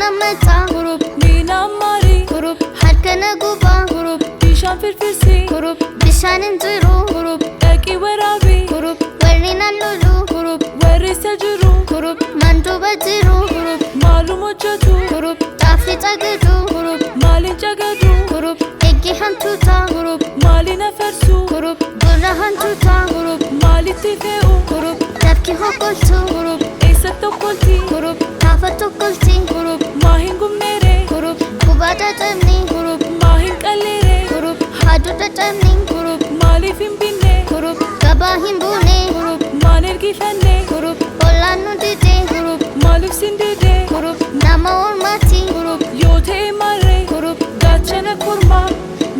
namata Kurup Nina Mari Kurup harkana guba Kurup Bishan Firfirsi Kurup bishanin jiru Kurup Eki Warabi Kurup warina lulu Kurup Wari Sajuru Kurup mandu bajiru Kurup Malu Mojatu Kurup tafi tagadu Kurup Malin Jagadu Kurup egi hantuta Kurup Mali Nefersu Kurup gurra hantuta Kurup Mali Tifeu Kurup tabki hokoltu Kurup Eisa Tokolti Kurup tafa tokolti Kurup Mahin Gumnere Kurup kubada jamni Kurup Mahin Kalere Kurup haduda jamni Kurup Mali Fimbine Kurup gabahin bune Kurup Manir Gifene Kurup olanu dide Kurup Malif Sindide Kurup nama ormati Kurup Yothe Mare Kurup Gachana Kurma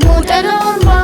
mudara orma